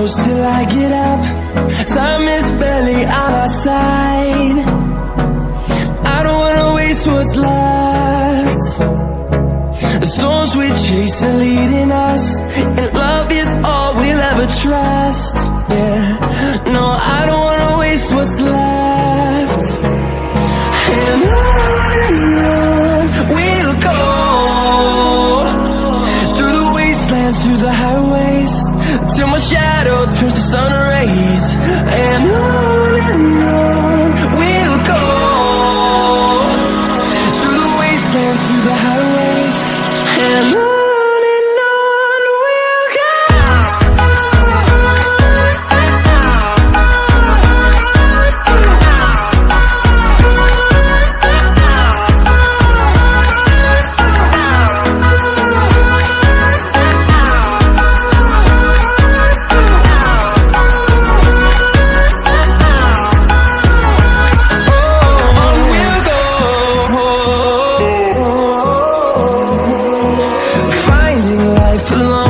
close till I get up. Time is barely on our side. I don't wanna waste what's left. The storms we chase are leading us, and love is all we'll ever trust. Yeah, no, I don't wanna waste what's left. And on we'll go, through the wastelands, through the highways, till my shadow turns to sun rays. And on we'll go, through the wastelands, through the highways, and on we'll go. Finding life alone.